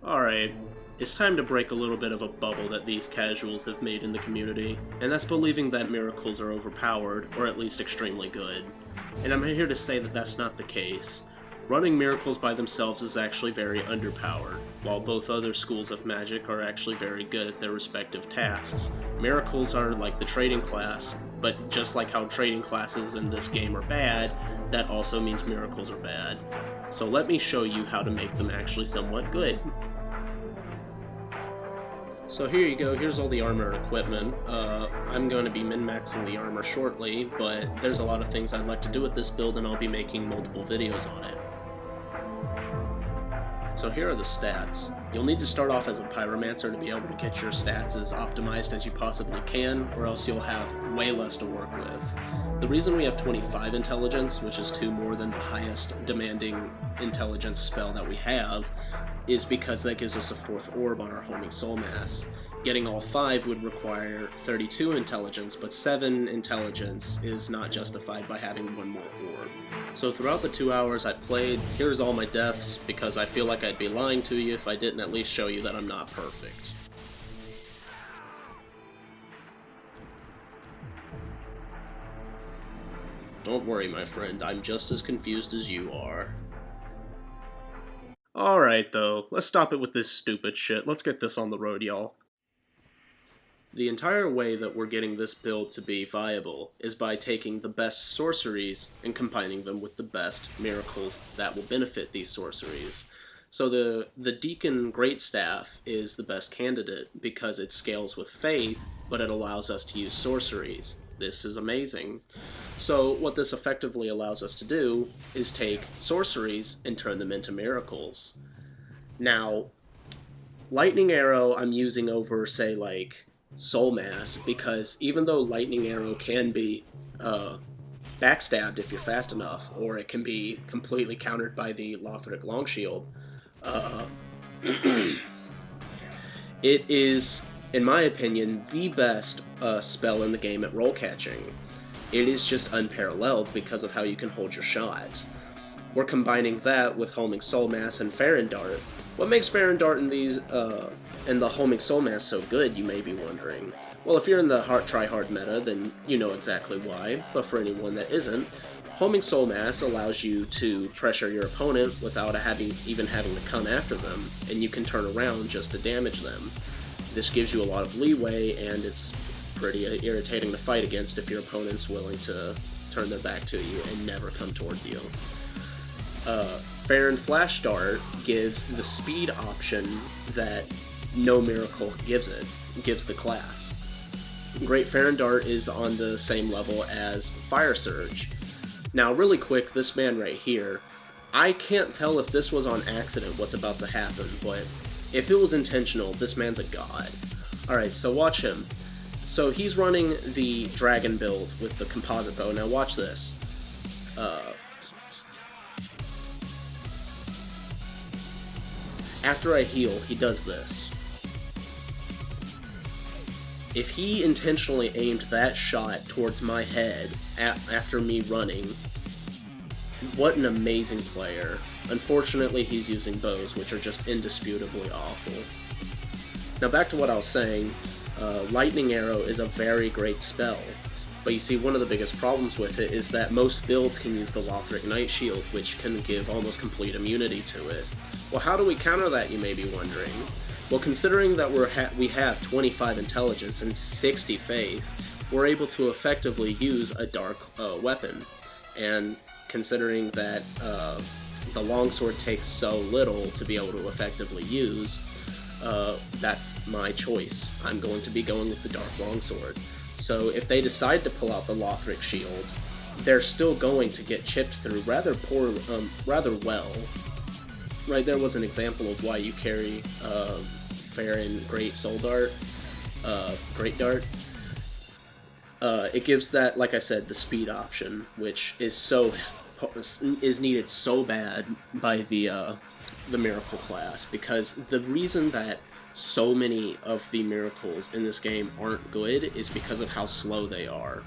Alright, it's time to break a little bit of a bubble that these casuals have made in the community, and that's believing that miracles are overpowered, or at least extremely good. And I'm here to say that that's not the case. Running miracles by themselves is actually very underpowered, while both other schools of magic are actually very good at their respective tasks. Miracles are like the trading class, but just like how trading classes in this game are bad, that also means miracles are bad. So let me show you how to make them actually somewhat good. So here you go, here's all the armor and equipment. I'm going to be min-maxing the armor shortly, but there's a lot of things I'd like to do with this build and I'll be making multiple videos on it. So here are the stats. You'll need to start off as a pyromancer to be able to get your stats as optimized as you possibly can, or else you'll have way less to work with. The reason we have 25 intelligence, which is 2 more than the highest demanding intelligence spell that we have, is because that gives us a 4th orb on our homing soul mass. Getting all 5 would require 32 intelligence, but 7 intelligence is not justified by having 1 more orb. So throughout the 2 hours I played, here's all my deaths, because I feel like I'd be lying to you if I didn't at least show you that I'm not perfect. Don't worry, my friend, I'm just as confused as you are. Alright though, let's stop it with this stupid shit. Let's get this on the road, y'all. The entire way that we're getting this build to be viable is by taking the best sorceries and combining them with the best miracles that will benefit these sorceries. So the Deacon Greatstaff is the best candidate because it scales with faith, but it allows us to use sorceries. This is amazing. So what this effectively allows us to do is take sorceries and turn them into miracles. Now, Lightning Arrow I'm using over, say, like, Soul Mass, because even though Lightning Arrow can be backstabbed if you're fast enough, or it can be completely countered by the Lothric Longshield, it is, in my opinion, the best spell in the game at roll catching. It is just unparalleled because of how you can hold your shot. We're combining that with Homing Soul Mass and Farron Dart. What makes Farron Dart and the Homing Soul Mass so good, you may be wondering? Well, if you're in the try-hard meta, then you know exactly why, but for anyone that isn't, Homing Soul Mass allows you to pressure your opponent without even having to come after them, and you can turn around just to damage them. This gives you a lot of leeway, and it's pretty irritating to fight against if your opponent's willing to turn their back to you and never come towards you. Farron Flash Dart gives the speed option that no miracle gives the class. Great Farron Dart is on the same level as Fire Surge. Now, really quick, this man right here, I can't tell if this was on accident what's about to happen, but if it was intentional, this man's a god. Alright, so watch him. So he's running the dragon build with the composite bow. Now watch this. After I heal, he does this. If he intentionally aimed that shot towards my head after me running, what an amazing player. Unfortunately, he's using bows, which are just indisputably awful. Now back to what I was saying, Lightning Arrow is a very great spell, but you see one of the biggest problems with it is that most builds can use the Lothric Knight Shield, which can give almost complete immunity to it. Well, how do we counter that, you may be wondering? Well, considering that we have 25 intelligence and 60 faith, we're able to effectively use a dark weapon, and considering that the longsword takes so little to be able to effectively use, that's my choice. I'm going to be going with the dark longsword. So if they decide to pull out the Lothric shield, they're still going to get chipped through rather well. Right there was an example of why you carry Farron Great Soul Dart, Great Dart. It gives that, like I said, the speed option, which is needed so bad by the miracle class, because the reason that so many of the miracles in this game aren't good is because of how slow they are.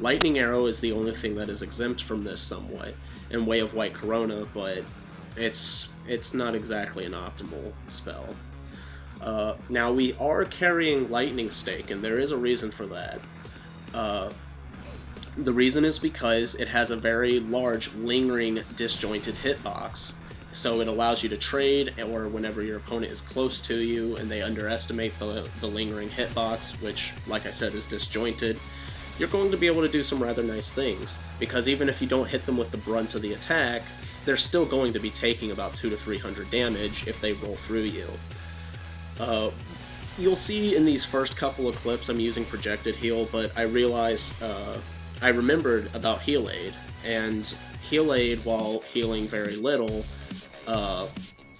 Lightning Arrow is the only thing that is exempt from this somewhat, in Way of White Corona, but It's not exactly an optimal spell. Now we are carrying Lightning Stake, and there is a reason for that. The reason is because it has a very large, lingering, disjointed hitbox. So it allows you to trade, or whenever your opponent is close to you and they underestimate the lingering hitbox, which, like I said, is disjointed, you're going to be able to do some rather nice things. Because even if you don't hit them with the brunt of the attack, they're still going to be taking about 200 to 300 damage if they roll through you. You'll see in these first couple of clips I'm using Projected Heal, but I realized, I remembered about Heal Aid, and Heal Aid, while healing very little,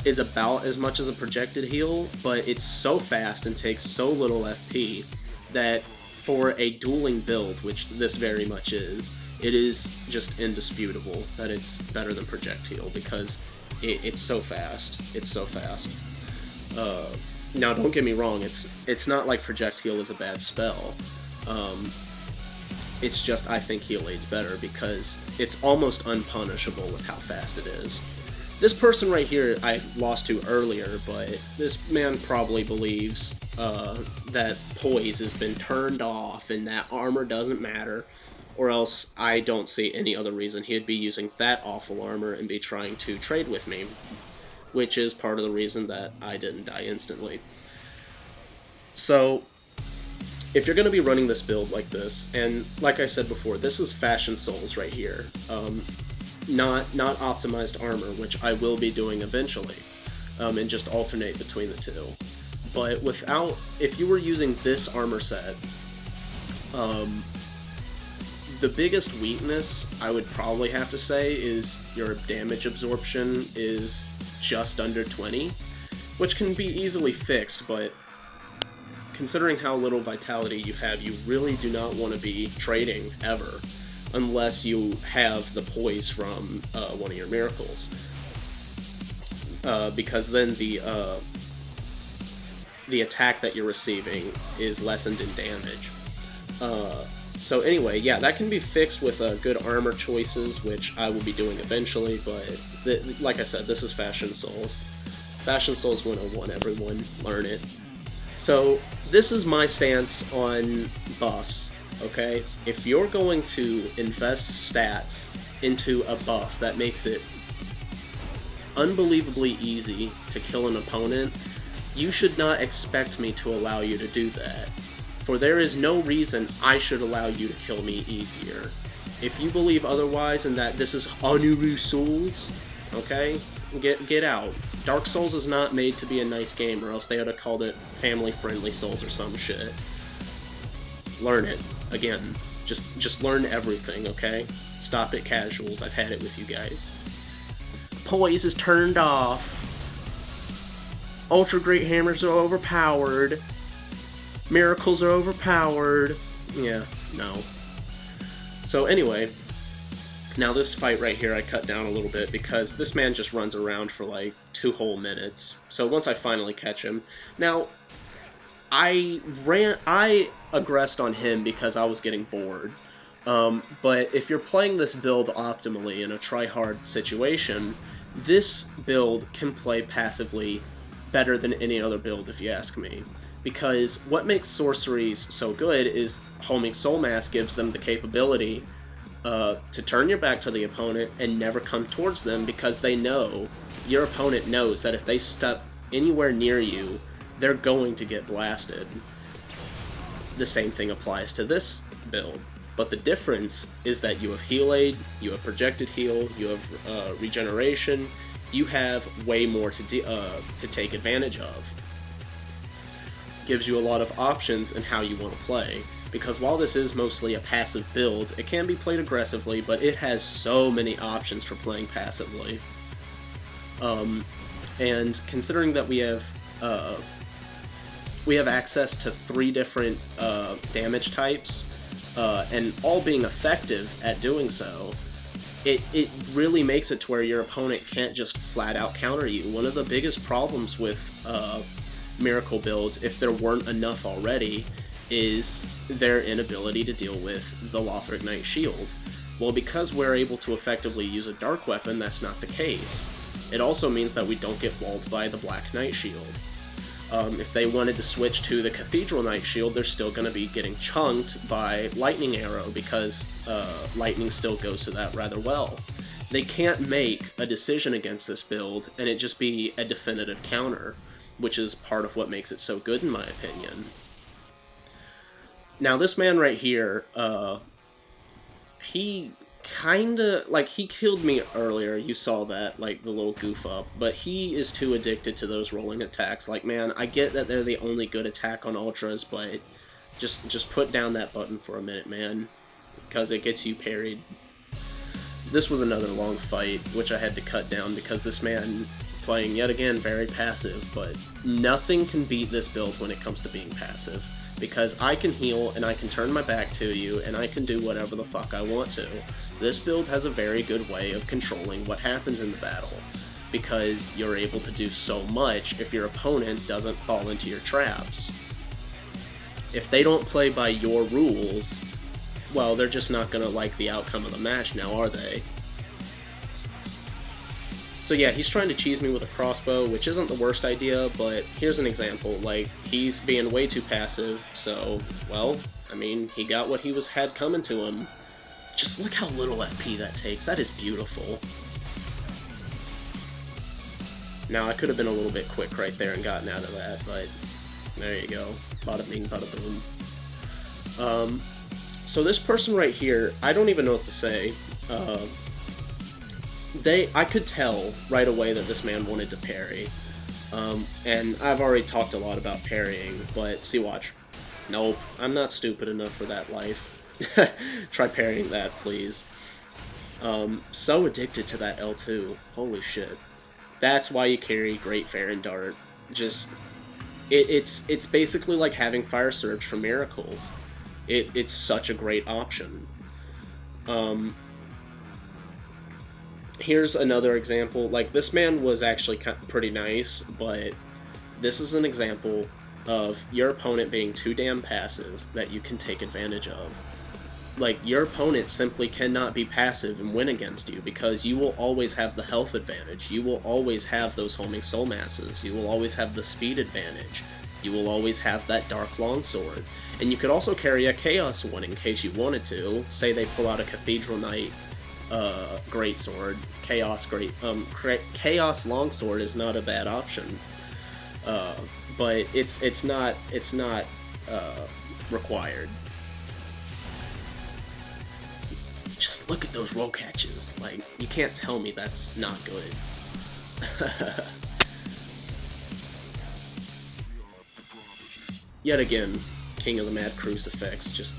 is about as much as a Projected Heal, but it's so fast and takes so little FP that for a dueling build, which this very much is, it is just indisputable that it's better than Project Heal, because it's so fast. It's so fast. Now, don't get me wrong, it's not like Project Heal is a bad spell. It's just I think Heal Aid's better because it's almost unpunishable with how fast it is. This person right here I lost to earlier, but this man probably believes that poise has been turned off and that armor doesn't matter, or else I don't see any other reason he'd be using that awful armor and be trying to trade with me, which is part of the reason that I didn't die instantly. So, if you're going to be running this build like this, and like I said before, this is Fashion Souls right here, not optimized armor, which I will be doing eventually, and just alternate between the two. But if you were using this armor set, the biggest weakness I would probably have to say is your damage absorption is just under 20, which can be easily fixed, but considering how little vitality you have, you really do not want to be trading ever, unless you have the poise from one of your miracles, because then the attack that you're receiving is lessened in damage. So anyway, yeah, that can be fixed with good armor choices, which I will be doing eventually, but like I said, this is Fashion Souls. Fashion Souls 101, everyone, learn it. So, this is my stance on buffs, okay? If you're going to invest stats into a buff that makes it unbelievably easy to kill an opponent, you should not expect me to allow you to do that. For there is no reason I should allow you to kill me easier. If you believe otherwise and that this is Honoru Souls, okay, get out. Dark Souls is not made to be a nice game, or else they would have called it Family-Friendly Souls or some shit. Learn it. Again, just learn everything, okay? Stop it, casuals. I've had it with you guys. Poise is turned off. Ultra Great Hammers are overpowered. Miracles are overpowered. Yeah, no. So anyway, now this fight right here I cut down a little bit because this man just runs around for like 2 whole minutes. So once I finally catch him, now I aggressed on him because I was getting bored. But if you're playing this build optimally in a try-hard situation, this build can play passively better than any other build if you ask me. Because what makes sorceries so good is Homing Soul Mass gives them the capability to turn your back to the opponent and never come towards them, because they know, your opponent knows that if they step anywhere near you, they're going to get blasted. The same thing applies to this build, but the difference is that you have Heal Aid, you have Projected Heal, you have Regeneration, you have way more to take advantage of. Gives you a lot of options in how you want to play, because while this is mostly a passive build, it can be played aggressively, but it has so many options for playing passively. And considering that we have access to 3 different damage types, and all being effective at doing so, it really makes it to where your opponent can't just flat out counter you. One of the biggest problems with miracle builds, if there weren't enough already, is their inability to deal with the Lothric Knight Shield. Well, because we're able to effectively use a dark weapon, that's not the case. It also means that we don't get walled by the Black Knight Shield. If they wanted to switch to the Cathedral Knight Shield, they're still going to be getting chunked by Lightning Arrow, because lightning still goes to that rather well. They can't make a decision against this build and it just be a definitive counter, which is part of what makes it so good in my opinion. Now this man right here, he kinda, like, he killed me earlier, you saw that, like, the little goof up, but he is too addicted to those rolling attacks. Like, man, I get that they're the only good attack on Ultras, but just put down that button for a minute, man, because it gets you parried. This was another long fight, which I had to cut down because this man playing, yet again, very passive, but nothing can beat this build when it comes to being passive, because I can heal and I can turn my back to you and I can do whatever the fuck I want to. This build has a very good way of controlling what happens in the battle, because you're able to do so much if your opponent doesn't fall into your traps. If they don't play by your rules, well, they're just not gonna like the outcome of the match now, are they? So yeah, he's trying to cheese me with a crossbow, which isn't the worst idea, but here's an example. Like, he's being way too passive, so, well, I mean, he got what he had coming to him. Just look how little FP that takes. That is beautiful. Now, I could have been a little bit quick right there and gotten out of that, but there you go. Bada bing, bada boom. So this person right here, I don't even know what to say. I could tell right away that this man wanted to parry. And I've already talked a lot about parrying, but see, watch. Nope, I'm not stupid enough for that life. Try parrying that, please. So addicted to that L2. Holy shit. That's why you carry Great Fair and Dart. Just, it's basically like having Fire Surge for Miracles. It's such a great option. Here's another example. Like, this man was actually pretty nice, but this is an example of your opponent being too damn passive that you can take advantage of. Like, your opponent simply cannot be passive and win against you, because you will always have the health advantage. You will always have those homing soul masses. You will always have the speed advantage. You will always have that dark longsword. And you could also carry a chaos one in case you wanted to. Say they pull out a Cathedral Knight greatsword. Chaos longsword is not a bad option. But it's not required. Just look at those roll catches. Like, you can't tell me that's not good. Yet again, King of the Mad Crucifix. Just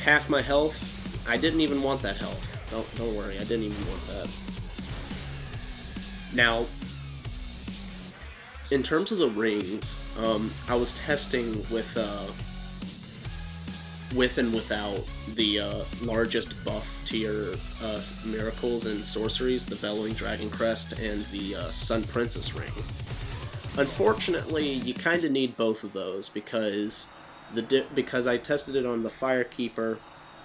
half my health. I didn't even want that health. Don't worry, I didn't even want that. Now, in terms of the rings, I was testing with and without the largest buff tier miracles and sorceries, the Bellowing Dragon Crest and the Sun Princess ring. Unfortunately, you kind of need both of those, because I tested it on the Firekeeper,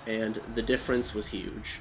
and the difference was huge.